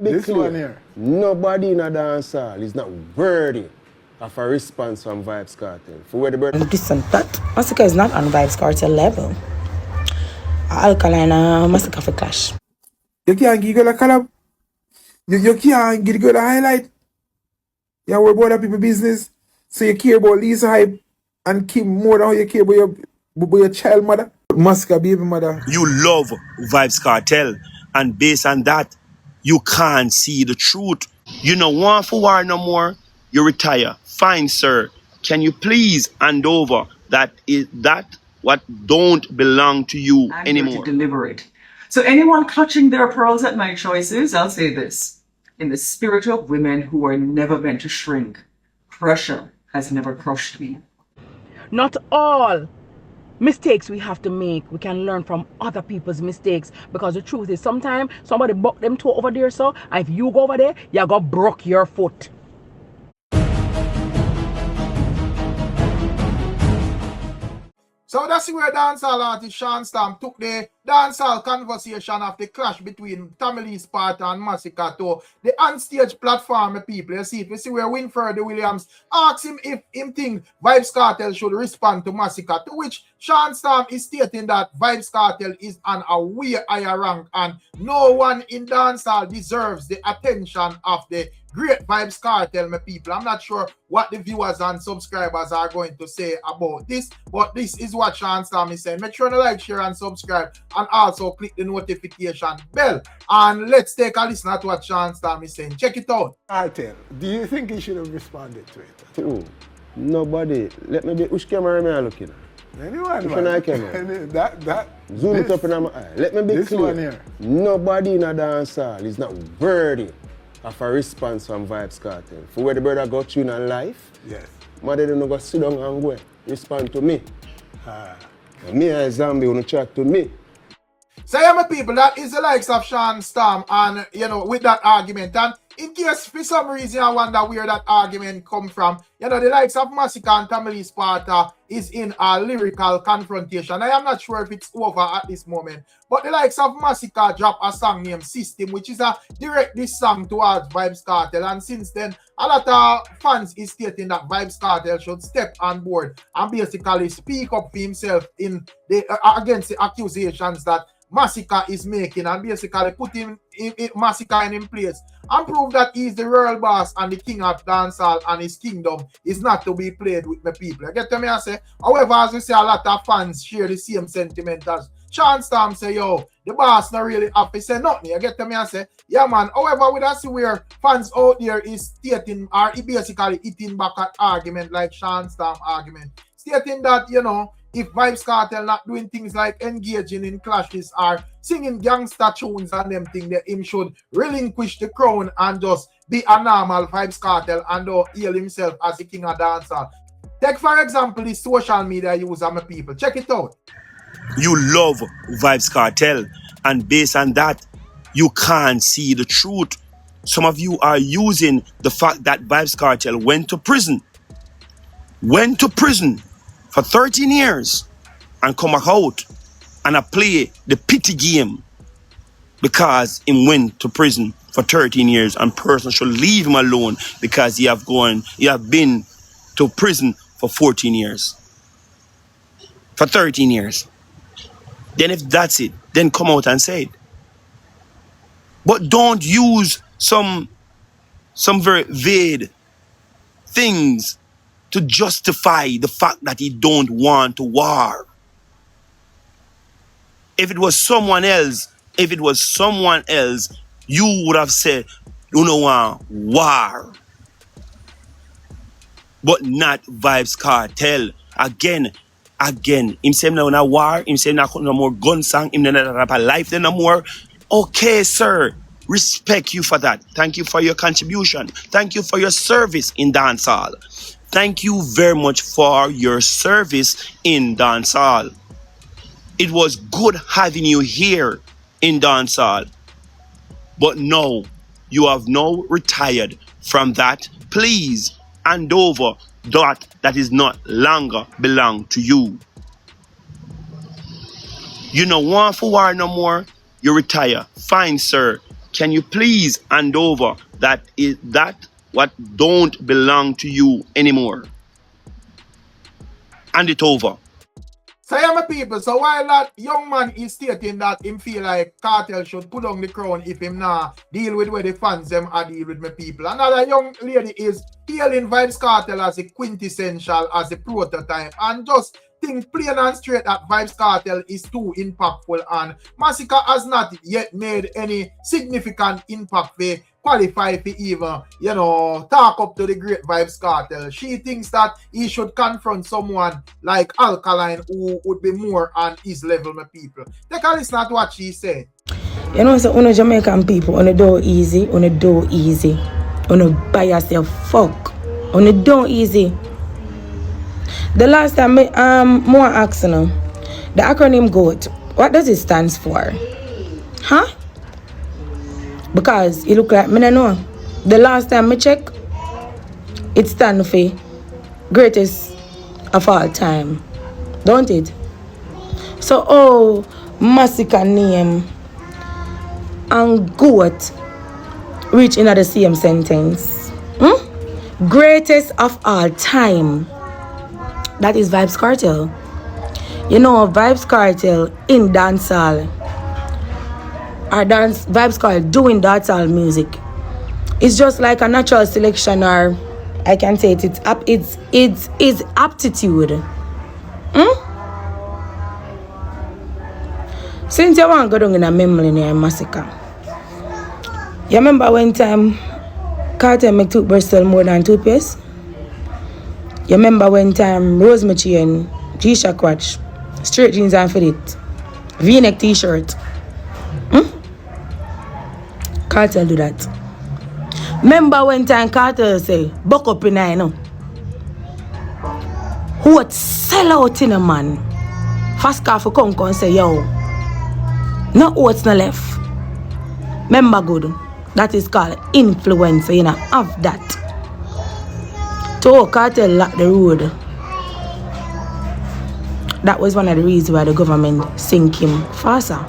This one here. Nobody in a dance hall is not worthy of a response from Vybz Cartel. For where the bird. This and that. Masicka is not on Vybz Cartel level. Alkaline Masicka for clash. You can't give girl a collab. You can't give girl a highlight. You worry about other people's business. So you care about Lisa Hype and Kim more than how you care about your child mother. Masicka baby mother. You love Vybz Cartel, and based on that, you can't see the truth. You don't want for war no more. You retire. Fine, sir. Can you please hand over that what don't belong to you anymore? To deliver it. So anyone clutching their pearls at my choices, I'll say this. In the spirit of women who are never meant to shrink, pressure has never crushed me. Not all mistakes we have to make, we can learn from other people's mistakes, because the truth is sometimes somebody buck them toe over there, so and if you go over there, you go broke your foot. So that's where dancehall artist Sean Stamp took the dancehall conversation of the clash between Tamale Sparta and Masicka to the on-stage platform, people. You see it. We see where Winfred Williams asks him if him think Vybz Cartel should respond to Masicka, to which Sean Stamp is stating that Vybz Cartel is on a way higher rank and no one in dancehall deserves the attention of the great Vybz Cartel, my people. I'm not sure what the viewers and subscribers are going to say about this, but this is what Sean Stamp is saying. Make sure to like, share, and subscribe, and also click the notification bell. And let's take a listen at what Sean Stamp is saying. Check it out. Cartel, do you think he should have responded to it? To nobody. Let me be. Which camera am I looking at? Anyone, which one I camera? that. Zoom it up in my eye. Let me be this clear. One here. Nobody in a dance hall is not worthy of a response from Vybz Cartel. For where the brother got you in a life, yes. Mother don't go sit down and go respond to me. Me a zombie wanna chat to me. So yeah, my people, that is the likes of Sean Stamp, and you know, with that argument. And in case for some reason I wonder where that argument come from, you know, the likes of Masicka and Tamale Sparta is in a lyrical confrontation. I am not sure if it's over at this moment, but the likes of Masicka drop a song named System, which is a direct diss song towards Vybz Cartel. And since then, a lot of fans is stating that Vybz Cartel should step on board and basically speak up for himself in the against the accusations that Masicka is making, and basically put Masicka in place and prove that he's the royal boss and the king of dancehall, and his kingdom is not to be played with the people. You get to me? I say, however, as we say, a lot of fans share the same sentiment as Sean Stamp say, yo, the boss not really happy, say nothing. You get to me? I say, yeah, man. However, we don't see where fans out there is stating, or basically hitting back at argument like Sean Stamp argument, stating that, you know, if Vybz Cartel not doing things like engaging in clashes or singing gangster tunes and them things, that him should relinquish the crown and just be a normal Vybz Cartel and hail himself as the king of dancehall. Take for example the social media user, my people. Check it out. You love Vybz Cartel, and based on that, you can't see the truth. Some of you are using the fact that Vybz Cartel went to prison for 13 years and come back out and I play the pity game because he went to prison for 13 years and person should leave him alone because he have been to prison for 14 years. For 13 years. Then if that's it, then come out and say it. But don't use some very vague things to justify the fact that he don't want to war. If it was someone else, you would have said, you don't want war. But not Vybz Cartel. Again, him saying no na war, him saying no more gun song, him not rap a life no more. Okay, sir. Respect you for that. Thank you for your contribution. Thank you for your service in dancehall. Thank you very much for your service in dancehall. It was good having you here in dancehall. But no, you have now retired from that. Please hand over that is not longer belong to you. You don't want for war no more. You retire. Fine, sir. Can can you please hand over that what don't belong to you anymore? Hand it over. So yeah, my people, so while that young man is stating that him feel like Cartel should put on the crown if him not deal with where the fans them are deal with my people. Another young lady is hailing Vybz Cartel as a quintessential, as a prototype, and just think plain and straight that Vybz Cartel is too impactful, and Masicka has not yet made any significant impact for qualify for even, you know, talk up to the great Vybz Cartel. She thinks that he should confront someone like Alkaline who would be more on his level, my people. Take a listen to what she said. You know, so on Jamaican people, on the door easy, on the door easy. On the buy yourself fuck. On the door easy. The last time more asking them, the acronym GOAT, what does it stand for? Huh? Because it look like me don't know. The last time I check, it stand for greatest of all time. Don't it? So Masicka name and GOAT reach into the same sentence. Greatest of all time. That is Vybz Cartel. You know, Vybz Cartel in dancehall. Vybz Cartel doing dancehall music. It's just like a natural selection, or I can say it's aptitude. Since you want to go down in a memory near Masicka. You remember when time Cartel make toothbrush sell more than toothpaste? You remember when time Rose Machine, G-Shock watch, straight jeans and fit it, V-neck t-shirt. Cartel do that. Remember when time Cartel say, buck up in I know. Who would sell out in a man? Fast car for come and say, yo, no oats no left. Remember good, that is called influencer, you know, have that. So Cartel locked the road. That was one of the reasons why the government sink him faster.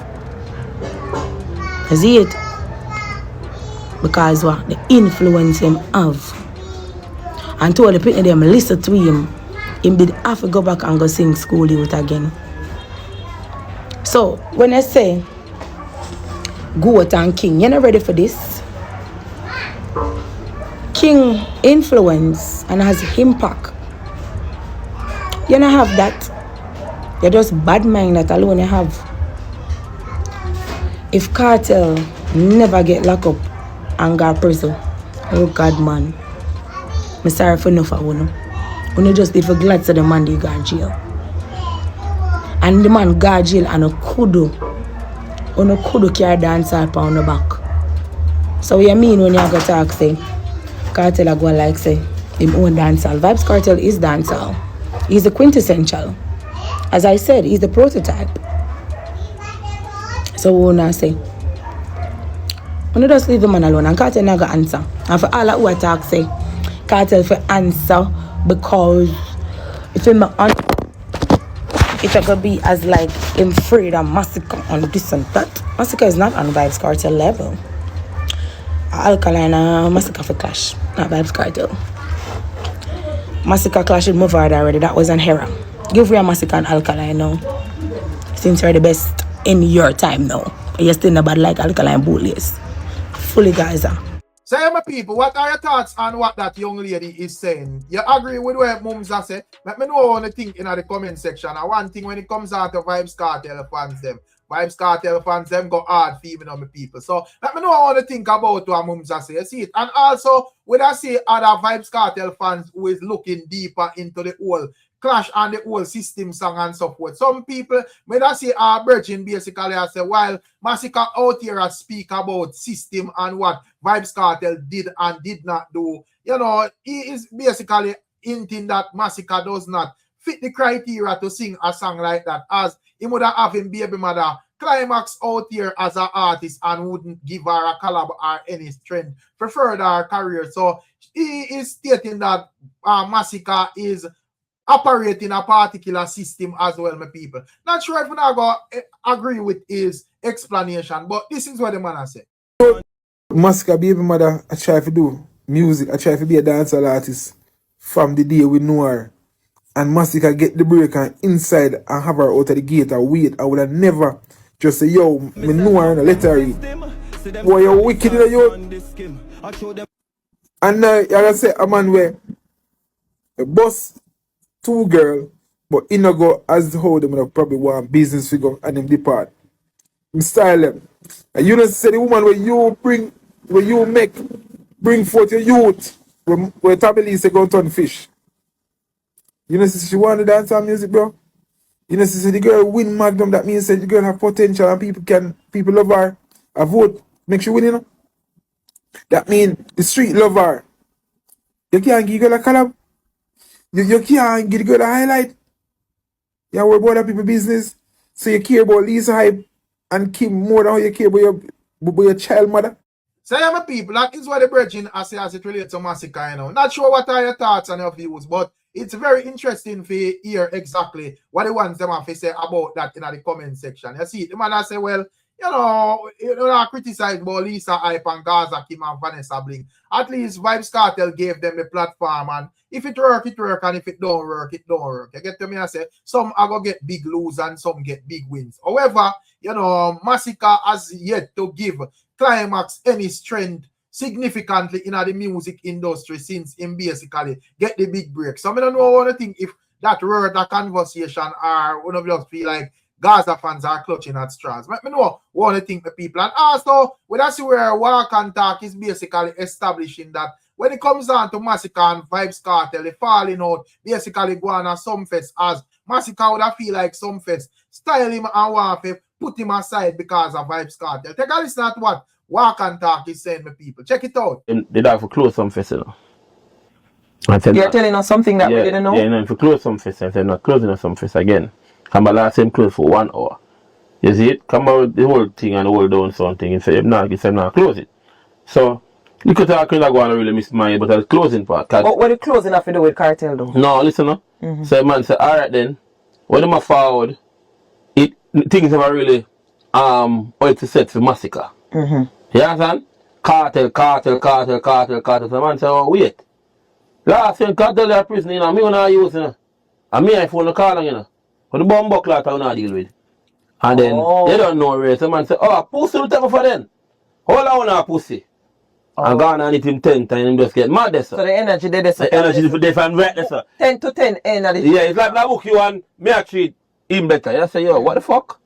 You see it? Because what? The influence him have. And told the people them listen to him. Him did have to go back and go sing school youth again. So when I say GOAT and King, you're not ready for this? King influence and has impact. You don't have that. You're just bad mind that alone you have. If Cartel never get locked up and got prison, oh God man, I'm sorry for enough of you. You just did for glad to the man they got jail. And the man got jail and a kudu carry dancehall on the back. So what you mean when you go talk say Cartel a go like say him own dancehall? Vybz Cartel is dancehall. He's the quintessential. As I said, he's the prototype. So what I say? You just leave the man alone and Cartel not gonna answer. And for all that who talk say Cartel for answer because if him on it could be as like him afraid of Masicka on this and that. Masicka is not on Vybz Cartel level. Alkaline and Masicka for clash, not Vybz Cartel. Masicka clash with Mavard already, that was an error. Give me a Masicka and Alkaline now. Since you're the best in your time now. You're still not bad like Alkaline bullies. Fully Gaza. So yeah, my people, what are your thoughts on what that young lady is saying? You agree with what Mumza said? Let me know what you think in the comment section. And one thing when it comes out of Vybz Cartel fans them. Vybz Cartel fans them go hard for even on my people. So let me know what you think about what Mumza say. You see it? And also, when I say other Vybz Cartel fans who is looking deeper into the whole clash and the whole system song and so forth. Some people, when I say Virgin, basically I say, while Masicka out here speak about system and what Vybz Cartel did and did not do, you know, he is basically hinting that Masicka does not fit the criteria to sing a song like that, as he would have him baby mother Climax out here as an artist and wouldn't give her a collab or any strength for further her career. So he is stating that Masicka is operating a particular system as well, my people. Not sure if I go agree with his explanation, but this is what the man has said. Masicka baby mother, I try to do music. I try to be a dancehall artist from the day we know her. And Masicka get the break and inside and have her out of the gate and wait. I would have never just say, yo, me know her and let her read. Boy, you're wicked, you. And now, I gotta say, a man where a boss, two girl, but in a go as how them would probably want business figure and them depart. I'm style them. And you know, say the woman where you bring forth your youth, where Tabby say go turn fish. You know, she want to dance on music, bro. You know, the girl win Magnum, that means that the girl have potential and people love her. A vote makes you win, you know. That means the street love her. You can't give girl a collab. You can't give the girl a highlight. You worry about other people's business. So you care about Lisa Hype and Kim more than how you care about your child mother. So yeah, my people, that is what the bridging as it relates to Masicka, you know. Not sure what are your thoughts and your views, but it's very interesting to hear exactly what the ones them have to say about that in the comment section. You see, the man I say, well, you know, I criticize about Lisa Hype and Gaza Kim and Vanessa Bling. At least Vybz Cartel gave them a platform, and if it work, it work, and if it don't work, it don't work. You get to me? I say some are gonna get big lose and some get big wins. However, you know, Masicka has yet to give Climax any strength significantly in the music industry since him basically get the big break. So I don't know what I think if that word, that conversation, or one of you feel like Gaza fans are clutching at straws. Let me know what I think the people. And also, when I see where Walk and Talk is basically establishing that when it comes down to Masicka and Vybz Cartel, they falling out, basically go on a Sumfest as Masicka would have feel like Sumfest, style him and want to put him aside because of Vybz Cartel. Take a listen at what Walk and Talk is saying to people. Check it out. They have to close Sumfest, you know. You're telling us something that we didn't know? Yeah, you know, if you close Sumfest, and they're not closing the Sumfest again. Come back last time close for 1 hour. You see it? Come out the whole thing and the whole down something and say, if not, close it. So, you could talk like one really miss my but the closing part. But what the closing have to do with Cartel though? No, listen no. So man say, alright then, when them are forward, things have really it's set for Masicka. You understand? Cartel. So man say, oh wait. Last time Cartel are prison, you know, me when I use, you know. And me I phone the call, you know. But the bomb buckler I not deal with. And then they don't know where. So man say, oh, pussy will take me for them. Hold on a pussy. And go on and hit him 10 times and just get mad there, sir. So the energy there, sir. The energy for different right there, sir. 10 to 10 energy. Yeah, it's like I book you and me I treat him better. You say, yo, what the fuck?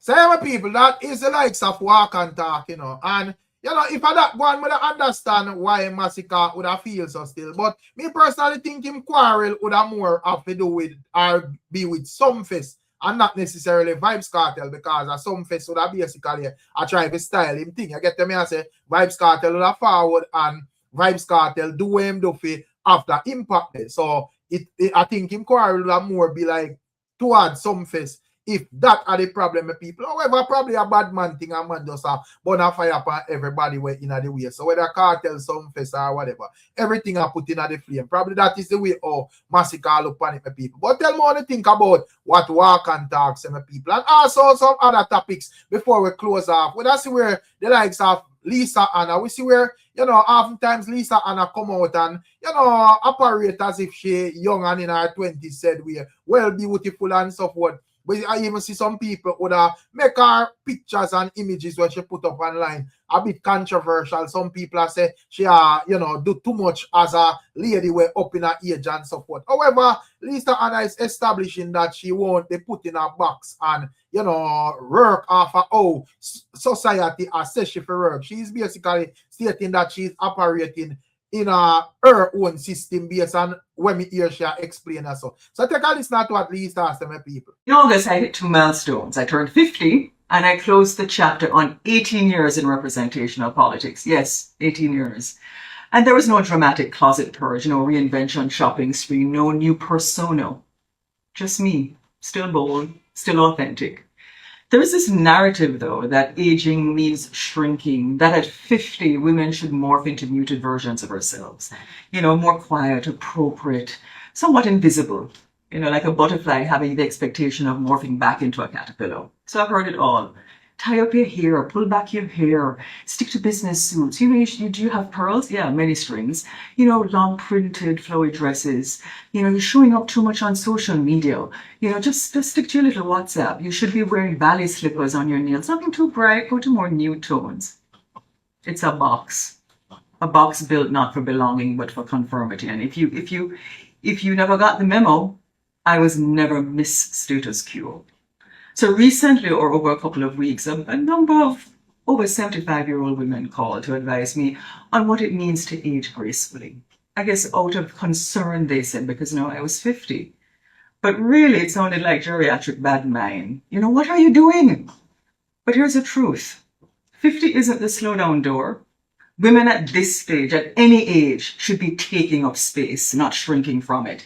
So my people, that is the likes of Walk and Talk, you know. And you know, if I that one would understand why Masicka would have feel so still. But me personally think him quarrel would have more have to do with or be with Sumfest and not necessarily Vybz Cartel, because a Sumfest would have basically I try to style him thing. You get to me I say Vybz Cartel would have forward and Vybz Cartel do him do for after impact. So I think him quarrel would have more be like towards Sumfest. If that are the problem with people. However, probably a bad man thing and man just burn a fire upon everybody way in the way. So whether Cartel, Sumfest or whatever, everything I put in the flame. Probably that is the way how Masicka look upon it with people. But tell me what you think about what Walk and Talk say with people. And also some other topics before we close off. We see where the likes of Lisa Hanna, we see where, you know, oftentimes Lisa Hanna come out and, you know, operate as if she young and in her 20s said we well beautiful and so forth. But I even see some people would make her pictures and images when she put up online a bit controversial. Some people say she you know, do too much as a lady way up in her age and so forth. However, Lisa Hanna is establishing that she won't be put in a box and, you know, work off of how society says she for work. She's basically stating that she's operating in her own system based on when me hear she explain her so. So take a listen to what Lisa asked my people. In August, I hit 2 milestones. I turned 50 and I closed the chapter on 18 years in representational politics. Yes, 18 years. And there was no dramatic closet purge, no reinvention shopping spree, no new persona. Just me, still bold, still authentic. There's this narrative, though, that aging means shrinking, that at 50, women should morph into muted versions of ourselves. You know, more quiet, appropriate, somewhat invisible. You know, like a butterfly having the expectation of morphing back into a caterpillar. So I've heard it all. Tie up your hair, pull back your hair, stick to business suits. You know, do you have pearls? Yeah, many strings. You know, long printed flowy dresses. You know, you're showing up too much on social media. You know, just stick to your little WhatsApp. You should be wearing ballet slippers on your nails. Nothing too bright, go to more nude tones. It's a box. A box built not for belonging, but for conformity. And if you never got the memo, I was never Miss Status Quo. So recently, or over a couple of weeks, a number of over 75-year-old women called to advise me on what it means to age gracefully. I guess out of concern, they said, because now I was 50. But really, it sounded like geriatric bad mind. You know, what are you doing? But here's the truth. 50 isn't the slowdown door. Women at this stage, at any age, should be taking up space, not shrinking from it.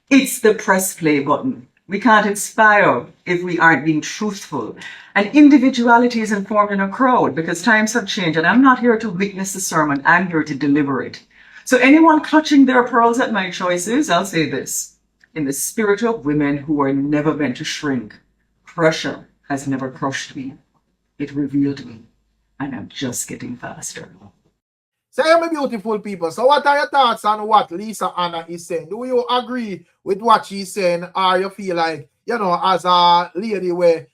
It's the press play button. We can't inspire if we aren't being truthful. And individuality is informed in a crowd because times have changed. And I'm not here to witness the sermon. I'm here to deliver it. So anyone clutching their pearls at my choices, I'll say this. In the spirit of women who are never meant to shrink, pressure has never crushed me. It revealed me. And I'm just getting faster. So, my beautiful people, so what are your thoughts on what Lisa Hanna is saying? Do you agree with what she's saying, or you feel like, you know, as a lady where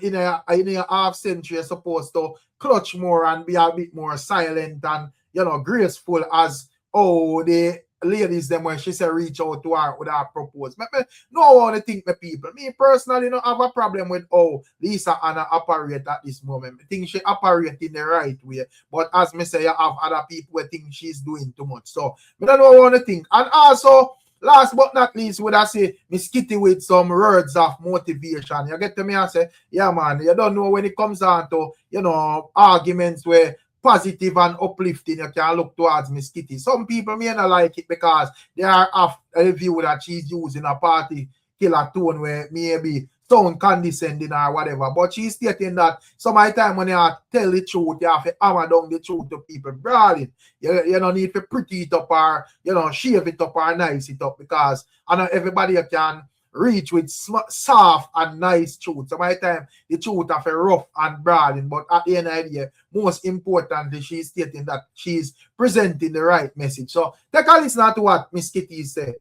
in a half century you're supposed to clutch more and be a bit more silent and, you know, graceful as the ladies them when she said reach out to her with her propose. Me no I want to think my people. Me personally don't have a problem with how Lisa Hanna operate at this moment. I think she operate in the right way. But as me say, you have other people who think she's doing too much. So I don't know what I want to think. And also, last but not least, would I say Miss Kitty with some words of motivation. You get to me and say, yeah man, you don't know when it comes down to, you know, arguments where positive and uplifting, you can look towards Miss Kitty. Some people may not like it because they are of a view that she's using a party killer tone where maybe sound condescending or whatever. But she's stating that some of the time when you tell the truth, you have to hammer down the truth to people. Brawling. You don't need to pretty it up or, you know, shave it up or nice it up because I know everybody can reach with soft and nice truth. Some of the time, the truth have a rough and brawling, but at the end of the day, most importantly, she's stating that she's presenting the right message. So take a listen to what Miss Kitty said.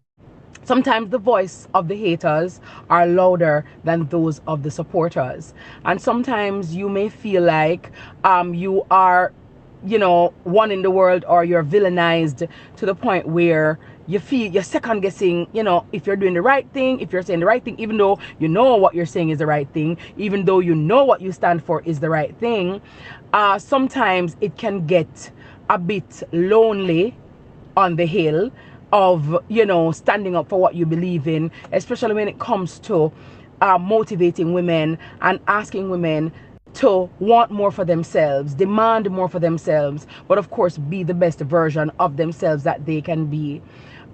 Sometimes the voice of the haters are louder than those of the supporters. And sometimes you may feel like you are, you know, one in the world, or you're villainized to the point where you feel you're second guessing, you know, if you're doing the right thing, if you're saying the right thing, even though you know what you're saying is the right thing, even though you know what you stand for is the right thing. Sometimes it can get a bit lonely on the hill of, you know, standing up for what you believe in, especially when it comes to motivating women and asking women to want more for themselves, demand more for themselves, but of course be the best version of themselves that they can be.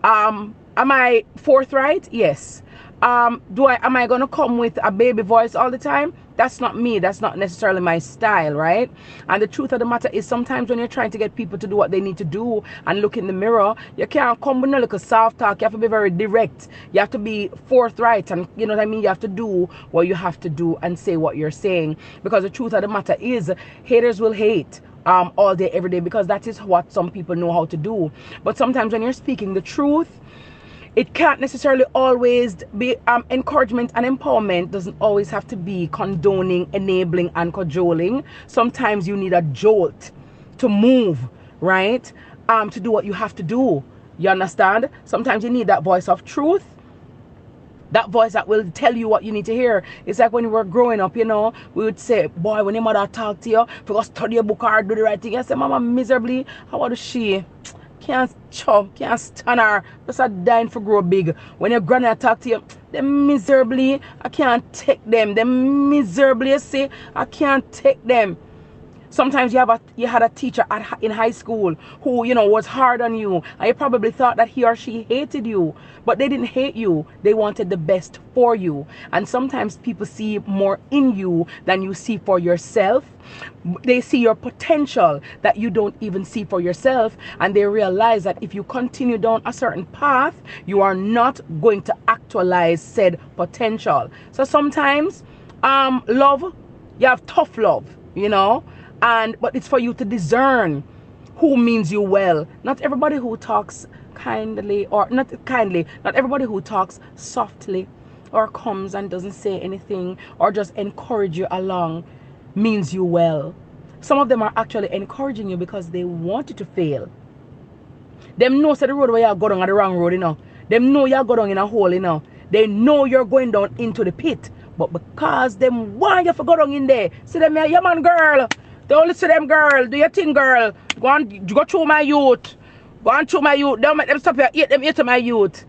Am I forthright? Yes. Am I gonna come with a baby voice all the time? That's not me. That's not necessarily my style, right? And the truth of the matter is, sometimes when you're trying to get people to do what they need to do and look in the mirror, you can't come with no little soft talk. You have to be very direct. You have to be forthright, and you know what I mean? You have to do what you have to do and say what you're saying, because the truth of the matter is, haters will hate all day, every day, because that is what some people know how to do. But sometimes when you're speaking the truth, it can't necessarily always be encouragement, and empowerment doesn't always have to be condoning, enabling, and cajoling. Sometimes you need a jolt to move, right? To do what you have to do. You understand? Sometimes you need that voice of truth, that voice that will tell you what you need to hear. It's like when we were growing up, you know, we would say, boy, when your mother talk to you, if you go study a book or do the right thing, I say, mama, miserably, how old is she? Can't stand her, just a dying for grow big. When your granny talk to you, them miserably, I can't take them. Them miserably, you see, I can't take them. Sometimes you had a teacher in high school who, you know, was hard on you, and you probably thought that he or she hated you, but they didn't hate you. They wanted the best for you. And sometimes people see more in you than you see for yourself. They see your potential that you don't even see for yourself, and they realize that if you continue down a certain path, you are not going to actualize said potential. So sometimes love You have tough love, you know, but it's for you to discern who means you well. Not everybody who talks kindly, or not kindly, not everybody who talks softly or comes and doesn't say anything or just encourage you along means you well. Some of them are actually encouraging you because they want you to fail. Them know say the road where you go down on the wrong road, you know. Them know you go down in a hole, you know. They know you're going down into the pit. But because them want you to go down in there, see them here, yeah man girl. Don't listen to them girl. Do your thing girl. Go through my youth. Go on through my youth. Don't make them stop here. Eat to my youth.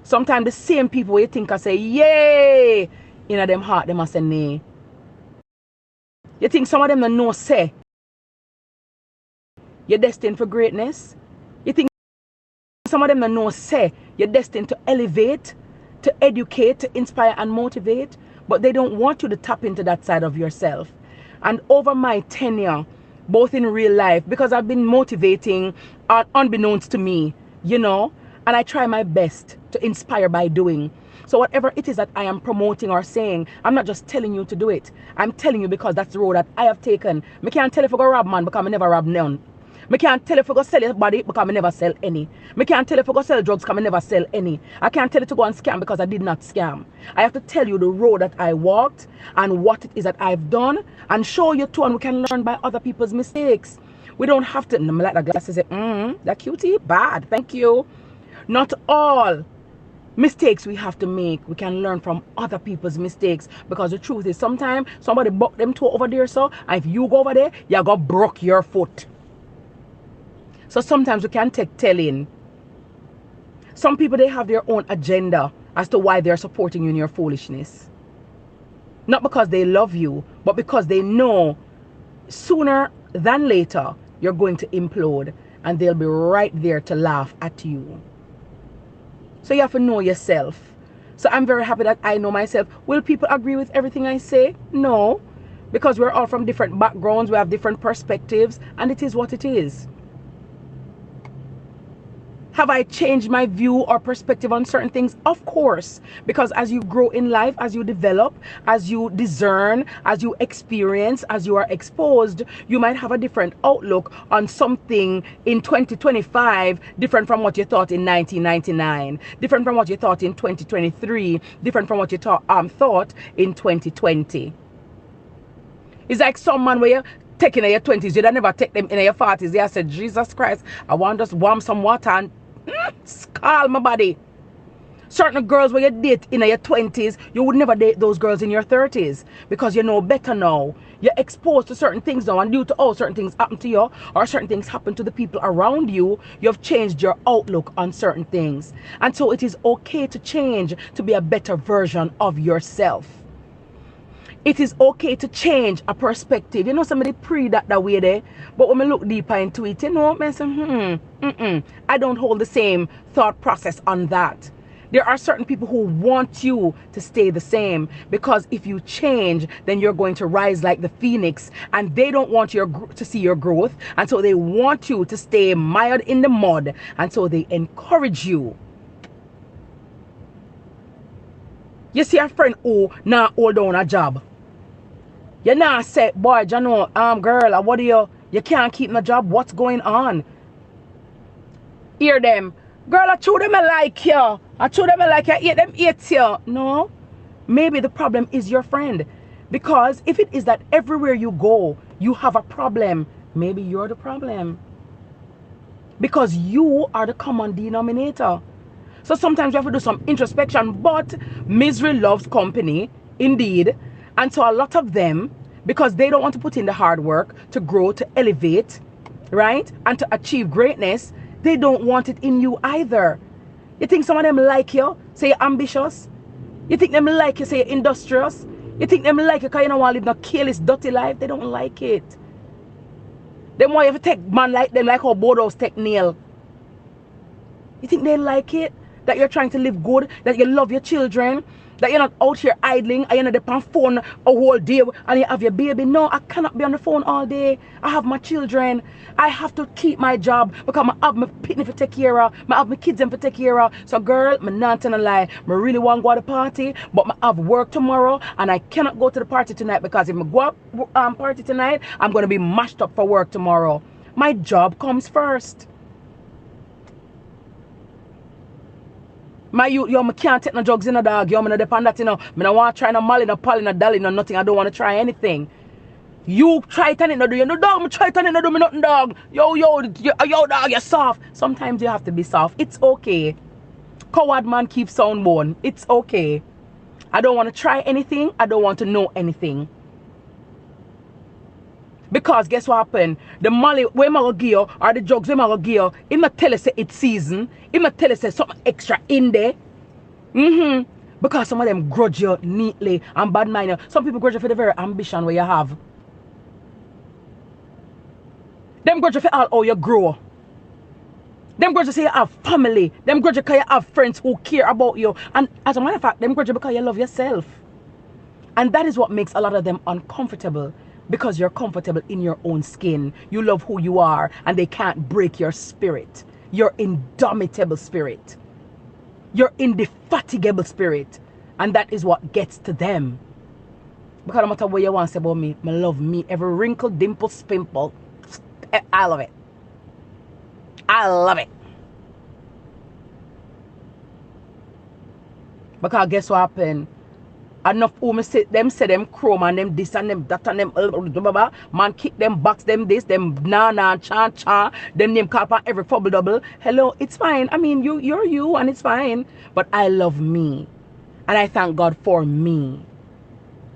Sometimes the same people you think I say, yay, in them heart, them must say nay. You think some of them don't know say you're destined for greatness? You think some of them don't know say you're destined to elevate, to educate, to inspire and motivate, but they don't want you to tap into that side of yourself. And over my tenure, both in real life, because I've been motivating unbeknownst to me, you know, and I try my best to inspire by doing. So whatever it is that I am promoting or saying, I'm not just telling you to do it. I'm telling you because that's the road that I have taken. I can't tell you if I go rob man because I never rob none. I can't tell you if I go sell your body because I never sell any. I can't tell you if I go sell drugs because I never sell any. I can't tell you to go and scam because I did not scam. I have to tell you the road that I walked and what it is that I've done and show you too, and we can learn by other people's mistakes. We don't have to, like the glasses say, that cutie, bad, thank you. Not all mistakes we have to make, we can learn from other people's mistakes, because the truth is sometimes somebody buck them toe over there, so and if you go over there, you got broke your foot. So sometimes we can take telling. Some people, they have their own agenda as to why they're supporting you in your foolishness. Not because they love you, but because they know sooner than later you're going to implode, and they'll be right there to laugh at you. So you have to know yourself. So I'm very happy that I know myself. Will people agree with everything I say? No. Because we're all from different backgrounds, we have different perspectives, and it is what it is. Have I changed my view or perspective on certain things? Of course, because as you grow in life, as you develop, as you discern, as you experience, as you are exposed, you might have a different outlook on something in 2025, different from what you thought in 1999, different from what you thought in 2023, different from what you thought in 2020. It's like some man where you're taking in your 20s, you'd never take them in your 40s. They said, Jesus Christ, I want to just warm some water and scald my body. Certain girls where you date in your 20s, you would never date those girls in your 30s, because you know better now. You're exposed to certain things now, and due to certain things happen to you, or certain things happen to the people around you, you've changed your outlook on certain things. And so it is okay to change, to be a better version of yourself. It is okay to change a perspective. You know, somebody pre that way there, but when we look deeper into it, you know, I say, I don't hold the same thought process on that. There are certain people who want you to stay the same, because if you change, then you're going to rise like the phoenix, and they don't want to see your growth, and so they want you to stay mired in the mud, and so they encourage you. You see a friend who now hold down a job. You now say, boy, you know, girl, what do you can't keep my job, what's going on? Hear them, girl, I told them I like you. I told them I like you, eat them eat you. No, maybe the problem is your friend. Because if it is that everywhere you go, you have a problem, maybe you're the problem. Because you are the common denominator. So sometimes we have to do some introspection, but misery loves company, indeed. And so a lot of them, because they don't want to put in the hard work to grow, to elevate, right? And to achieve greatness, they don't want it in you either. You think some of them like you, say you're ambitious? You think them like you, say you're industrious? You think them like you because you don't want to live no careless, dirty life? They don't like it. They want you to take man like them, like how Bodos take Neil. You think they like it? That you're trying to live good, that you love your children, That you're not out here idling and you're not on phone a whole day and you have your baby. No, I cannot be on the phone all day. I have my children. I have to keep my job because I have my pitney to take care of. I have my kids to take care of. So girl, I'm not telling a lie. I really want to go to the party, but I have work tomorrow and I cannot go to the party tonight because if I go to party tonight, I'm going to be mashed up for work tomorrow. My job comes first. I can't take no drugs in a dog. Yo, I'm not depend that, you know. I don't want to try no molly, no poly, no dolly, no nothing. I don't want to try anything. You try it and it no do you no dog. Me try it and it no do me nothing, dog. Yo, dog, you're soft. Sometimes you have to be soft. It's okay. Coward man keeps sound bone. It's okay. I don't want to try anything. I don't want to know anything. Because guess what happened? The molly where I'm going to give you, or the drugs where I'm going to give you, he might tell us it's season. He might tell us something extra in there. Because some of them grudge you neatly and bad mind you. Some people grudge you for the very ambition where you have. Them grudge you for all you grow. Them grudge you say you have family. Them grudge you because you have friends who care about you. And as a matter of fact, them grudge you because you love yourself. And that is what makes a lot of them uncomfortable. Because you're comfortable in your own skin. You love who you are and they can't break your spirit. Your indomitable spirit. Your indefatigable spirit. And that is what gets to them. Because no matter what you want to say about me, I love me. Every wrinkle, dimple, pimple. I love it. I love it. Because guess what happened? Enough women say them chrome and them this and them that and them man kick them box them this them nah chan them name call on every fubble double. Hello, it's fine. I mean you're you and it's fine. But I love me. And I thank God for me.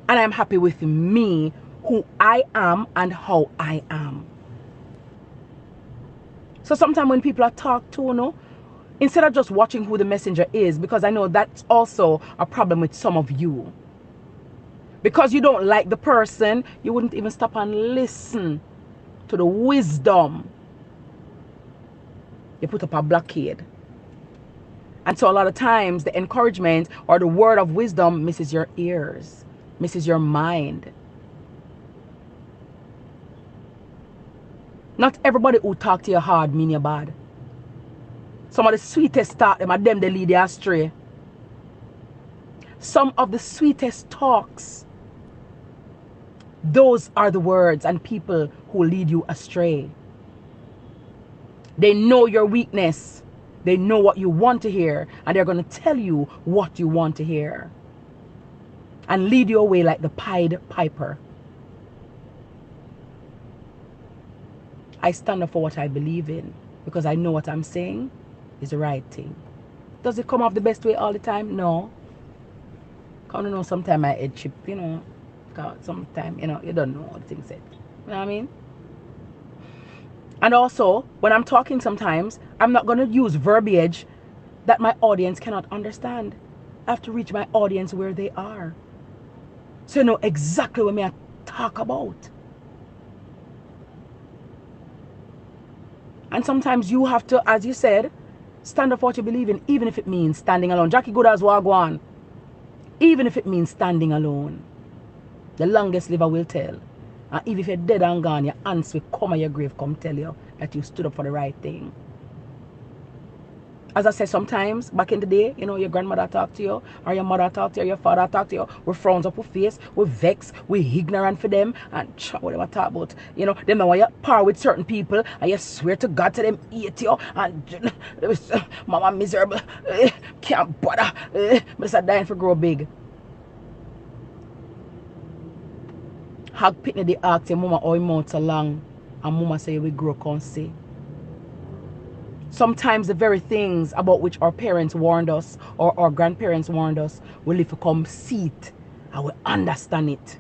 And I'm happy with me, who I am and how I am. So sometimes when people are talked to, you know, instead of just watching who the messenger is, because I know that's also a problem with some of you. Because you don't like the person, you wouldn't even stop and listen to the wisdom. You put up a blockade. And so a lot of times the encouragement or the word of wisdom misses your ears, misses your mind. Not everybody who talk to you hard mean you bad. Some of the sweetest talk, them are them they lead you astray. Some of the sweetest talks, those are the words and people who lead you astray. They know your weakness. They know what you want to hear. And they're going to tell you what you want to hear. And lead you away like the Pied Piper. I stand up for what I believe in. Because I know what I'm saying is the right thing. Does it come off the best way all the time? No. Because you know, sometimes my head chip, you know. Because sometimes, you know, you don't know what things said. You know what I mean? And also, when I'm talking sometimes, I'm not going to use verbiage that my audience cannot understand. I have to reach my audience where they are. So you know exactly what I talk about. And sometimes you have to, as you said, stand up for what you believe in, even if it means standing alone. Jackie Goodall's Wagwan. Even if it means standing alone. The longest liver will tell. And even if you're dead and gone, your aunts will come at your grave, come tell you that you stood up for the right thing. As I said, sometimes, back in the day, you know, your grandmother talked to you, or your mother talked to you, or your father talked to you, we frowns up with face, we vex, we ignorant for them, and whatever talk about, you know, them when you par with certain people, and you swear to God to them hate you, and mama miserable, can't bother, but it's dying for grow big. Hag pitney they ask your mama how your mouth so long, and mama say we grow can't say. Sometimes the very things about which our parents warned us or our grandparents warned us will if we come see it and we understand it.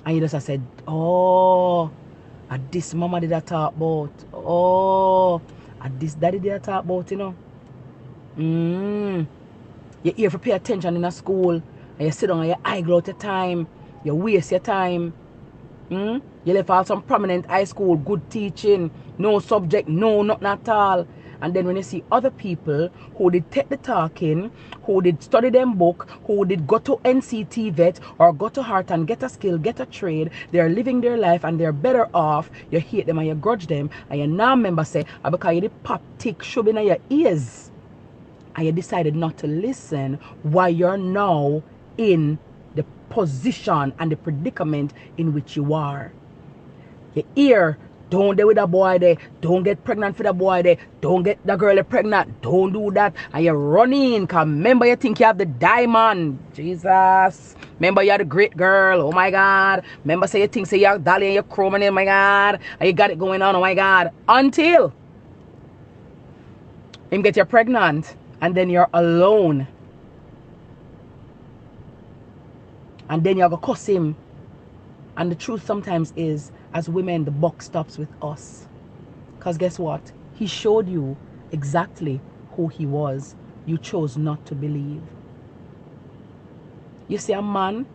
And you just said, oh, and this mama did I talk about. Oh, and this daddy did I talk about, you know. You here to pay attention in a school and you sit down and you idle out your time. You waste your time. You left out some prominent high school, good teaching, no subject, no, nothing at all. And then when you see other people who did take the talking, who did study them book, who did go to NCT vet or go to heart and get a skill, get a trade, they're living their life and they're better off, you hate them and you grudge them, and you now remember say, because you did pop tick shoving in your ears, and you decided not to listen, while you're now in the position and the predicament in which you are. You hear, don't deal with a boy there, don't get pregnant for the boy there, don't get the girl pregnant, don't do that, and you're running, because remember you think you have the diamond, Jesus, remember you're the great girl, oh my God, remember say you think say you're dolly and you're chrome and oh my God, and you got it going on, oh my God, until him get you pregnant, and then you're alone, and then you're gonna cuss him. And the truth sometimes is, as women, the buck stops with us. Because guess what? He showed you exactly who he was. You chose not to believe. You see a man,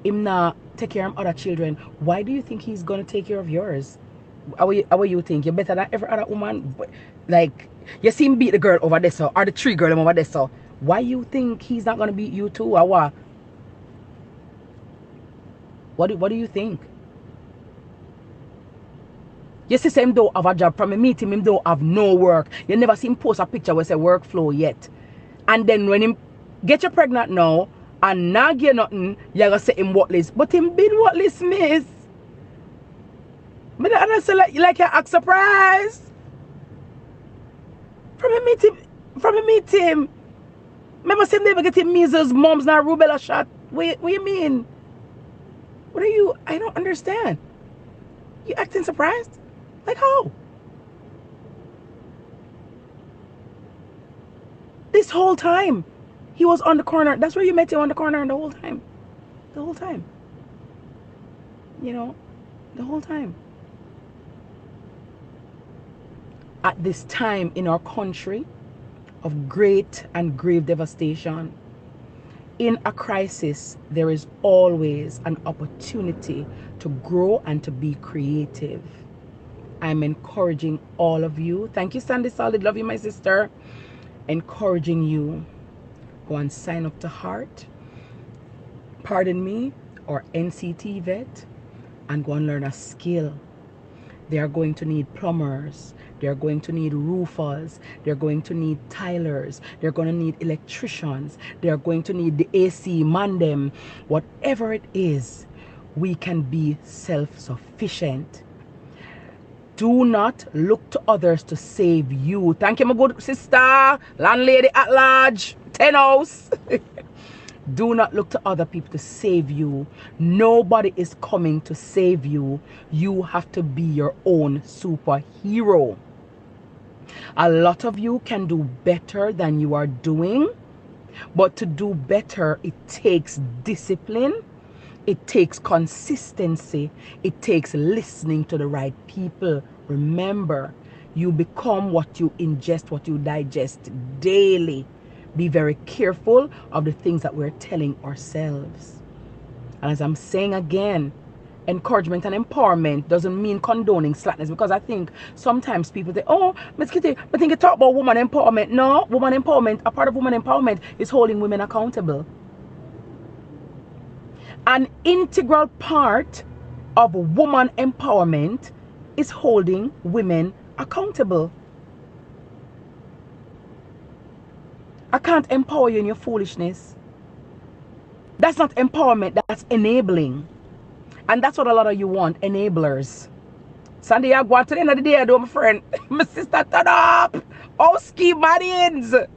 him not take care of other children. Why do you think he's going to take care of yours? How you think? You're better than every other woman? Like, you see him beat the girl over there, so, or the three girl over there, so. Why you think he's not going to beat you too, or what? What do you think? You see him don't have a job. From me meet him don't have no work. You never see him post a picture where say workflow yet. And then when him get you pregnant now and not get nothing, you're gonna say him worthless. But him been worthless, miss. But I say like you act surprised. From me meet him. Remember say never get him measles, mumps, not rubella shot. What you mean? What are you? I don't understand. You acting surprised? Like how? This whole time, he was on the corner. That's where you met him, on the corner, the whole time. The whole time. You know, the whole time. At this time in our country of great and grave devastation, in a crisis, there is always an opportunity to grow and to be creative. I'm encouraging all of you. Thank you, Sandy Solid. Love you, my sister. Encouraging you. Go and sign up to Heart, pardon me, or NCT vet, and go and learn a skill. They are going to need plumbers. They're going to need roofers. They're going to need tilers. They're going to need electricians. They're going to need the AC man them. Whatever it is, we can be self-sufficient. Do not look to others to save you. Thank you, my good sister, landlady at large, 10 house. Do not look to other people to save you. Nobody is coming to save you. You have to be your own superhero. A lot of you can do better than you are doing, but to do better, it takes discipline, it takes consistency, it takes listening to the right people. Remember, you become what you ingest, what you digest daily. Be very careful of the things that we're telling ourselves. And as I'm saying again, encouragement and empowerment doesn't mean condoning slackness, because I think sometimes people say, oh, Miss Kitty, I think you talk about woman empowerment. No, woman empowerment, a part of woman empowerment is holding women accountable. An integral part of woman empowerment is holding women accountable. I can't empower you in your foolishness. That's not empowerment, that's enabling. And that's what a lot of you want, enablers. Sunday, I go out to the end of the day, though, my friend. My sister, turn up. Oh, ski Marians.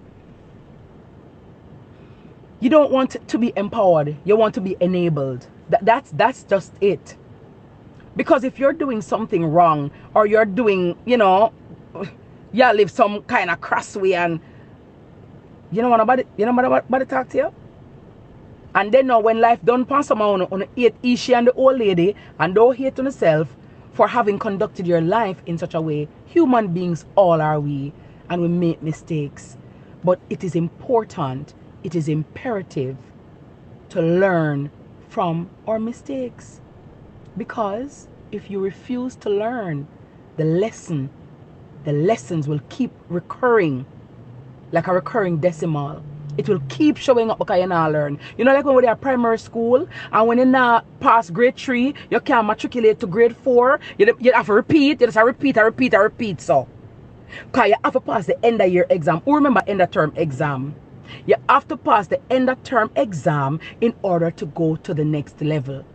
You don't want to be empowered. You want to be enabled. That's just it. Because if you're doing something wrong, or you're doing, you live some kind of crass way, and you know what about talk to you? And then now when life done pass someone on hate Ishi and the old lady, and don't hate on yourself for having conducted your life in such a way. Human beings all are we, and we make mistakes. But it is important, it is imperative to learn from our mistakes. Because if you refuse to learn the lesson the lessons will keep recurring like a recurring decimal. It will keep showing up because you not learn. You know, like when we're at primary school and when you not pass grade 3, you can't matriculate to grade 4. You have to repeat. You just have to repeat. So, because you have to pass the end of year exam. Who remember end of term exam? You have to pass the end of term exam in order to go to the next level.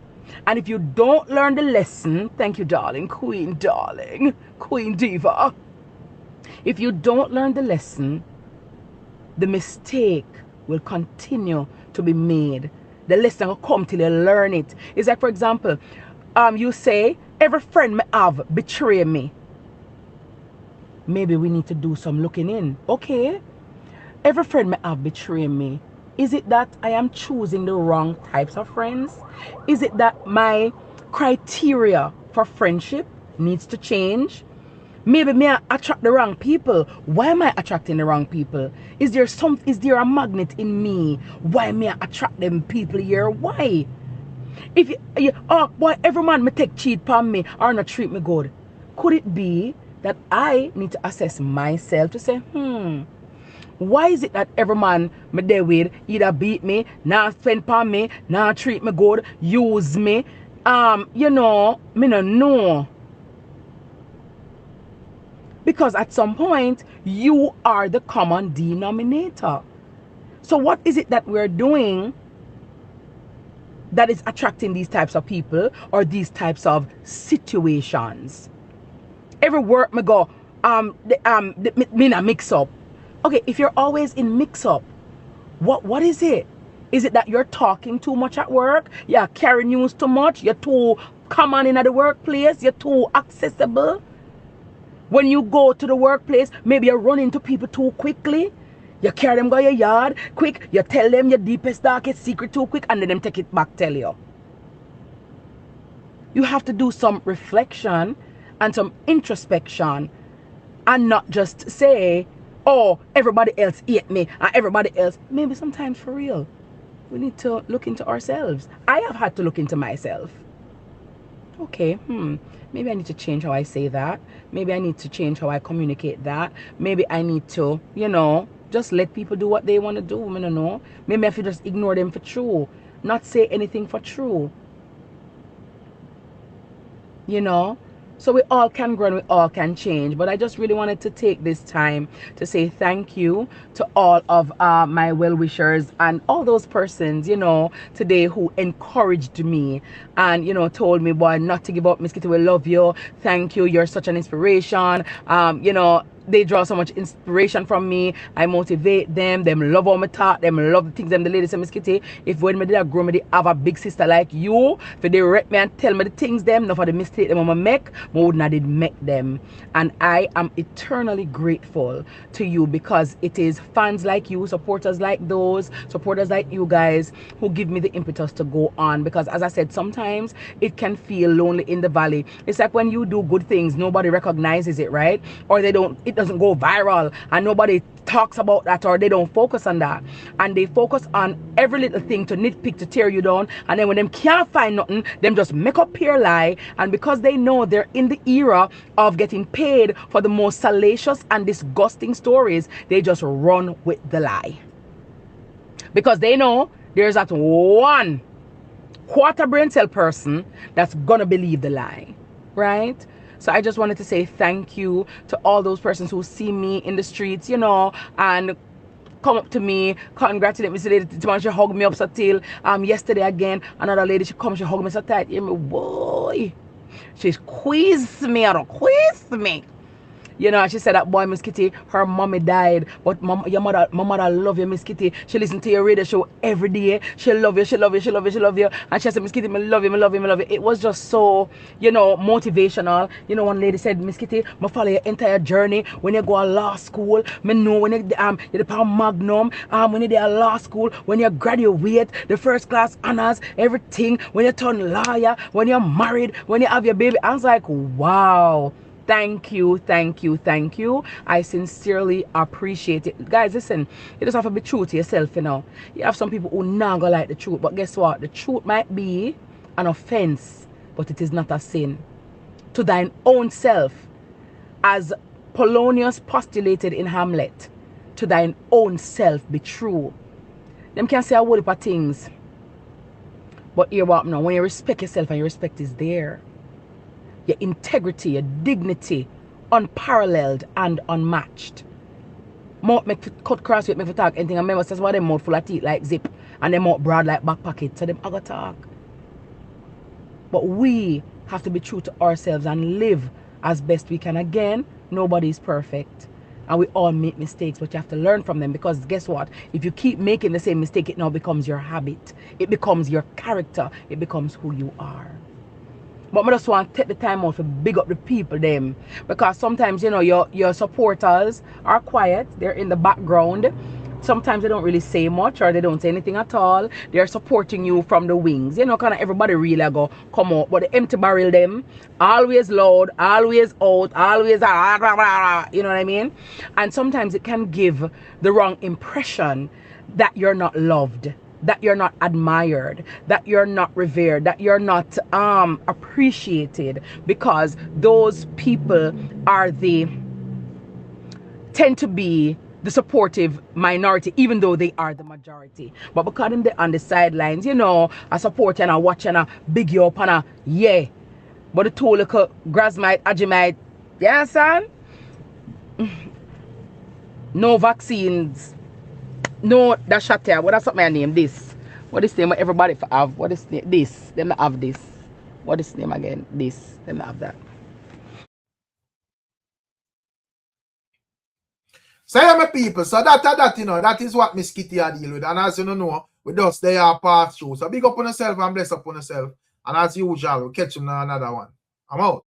And if you don't learn the lesson, thank you, darling, queen diva. If you don't learn the lesson, the mistake will continue to be made. The lesson will come till you learn it. It's like, for example, you say, every friend me have betray me. Maybe we need to do some looking in. Okay, every friend me have betray me. Is it that I am choosing the wrong types of friends? Is it that my criteria for friendship needs to change? Maybe me attract the wrong people. Why am I attracting the wrong people? Is there a magnet in me? Why me attract them people here? Why? If oh boy, every man me take cheat upon me or not treat me good. Could it be that I need to assess myself to say, why is it that every man me there with either beat me, not spend upon me, not treat me good, use me? You know, me no know. Because at some point, you are the common denominator. So what is it that we're doing that is attracting these types of people or these types of situations? Every work me go, me na mix up. Okay, if you're always in mix up, what is it? Is it that you're talking too much at work? You're carrying news too much? You're too common in the workplace? You're too accessible? When you go to the workplace, maybe you run into people too quickly. You carry them go your yard quick. You tell them your deepest, darkest secret too quick, and then them take it back, tell you. You have to do some reflection and some introspection and not just say, oh, everybody else hate me and everybody else. Maybe sometimes for real, we need to look into ourselves. I have had to look into myself. Okay, maybe I need to change how I say that. Maybe I need to change how I communicate that. Maybe I need to, you know, just let people do what they want to do. I don't know. Maybe I have to just ignore them for true. Not say anything for true. You know? So we all can grow and we all can change. But I just really wanted to take this time to say thank you to all of my well-wishers and all those persons, you know, today who encouraged me and, you know, told me, boy, not to give up. Miss Kitty, we love you. Thank you. You're such an inspiration. You know, they draw so much inspiration from me. I motivate them. Them love how me talk. Them love the things them the ladies say, Miss Kitty, if when me did grow me, they have a big sister like you, for they rep me and tell me the things them, not for the mistake them I make, but would not did make them. And I am eternally grateful to you because it is fans like you, supporters like those, supporters like you guys who give me the impetus to go on. Because as I said, sometimes it can feel lonely in the valley. It's like when you do good things, nobody recognizes it, right? Or they don't, it doesn't go viral and nobody talks about that, or they don't focus on that, and they focus on every little thing to nitpick, to tear you down, and then when them can't find nothing, them just make up pure lie. And because they know they're in the era of getting paid for the most salacious and disgusting stories, they just run with the lie, because they know there's that one quarter brain cell person that's gonna believe the lie, right? So I just wanted to say thank you to all those persons who see me in the streets, you know, and come up to me, congratulate me. This lady, she hugged me up so till yesterday again. Another lady, she come, she hugged me so tight. Yeah, me boy, she squeezed me, I don't squeeze me. You know, she said that boy, Miss Kitty, her mommy died, but my mother love you, Miss Kitty. She listen to your radio show every day. She love you, she love you, she love you, she love you. And she said, Miss Kitty, me love you, me love you, me love you. It was just so, you know, motivational. You know, one lady said, Miss Kitty, me follow your entire journey. When you go to law school, me know when you you're the Magnum, when you're there at law school, when you graduate, the first class honors, everything, when you turn lawyer, when you're married, when you have your baby. I was like, wow. Thank you, thank you, thank you. I sincerely appreciate it. Guys, listen, you just have to be true to yourself, you know. You have some people who not gonna like the truth, but guess what? The truth might be an offense, but it is not a sin. To thine own self, as Polonius postulated in Hamlet, to thine own self be true. Them can say a whole heap of things. But here what now, when you respect yourself and your respect is there, your integrity, your dignity, unparalleled and unmatched. Mouth make cut cross with me for talk anything. I remember says why them mouth full of teeth like zip and them mouth broad like back pocket. So them I gotta talk. But we have to be true to ourselves and live as best we can. Again, nobody is perfect. And we all make mistakes, but you have to learn from them, because guess what? If you keep making the same mistake, it now becomes your habit. It becomes your character. It becomes who you are. But I just want to take the time out to big up the people them, because sometimes, you know, your supporters are quiet. They're in the background. Sometimes they don't really say much, or they don't say anything at all. They're supporting you from the wings. You know, kind of everybody really go come out. But the empty barrel them, always loud, always out, always you know what I mean? And sometimes it can give the wrong impression that you're not loved, that you're not admired, that you're not revered, that you're not appreciated, because those people tend to be the supportive minority, even though they are the majority. But because they're on the sidelines, you know, a support and a watch and a big you up and a yeah. But the two little grasmite, agimite, you understand? No vaccines, no that shot there. What that's what my name? This. What is name? What everybody have? What is name? This. Them not have this. What is name again? This. Them not have that. So yeah, my people, so that you know, that is what Miss Kitty are deal with. And as you know, with us, they are pass through. So big up on yourself and bless up on yourself. And as usual, we'll catch you in another one. I'm out.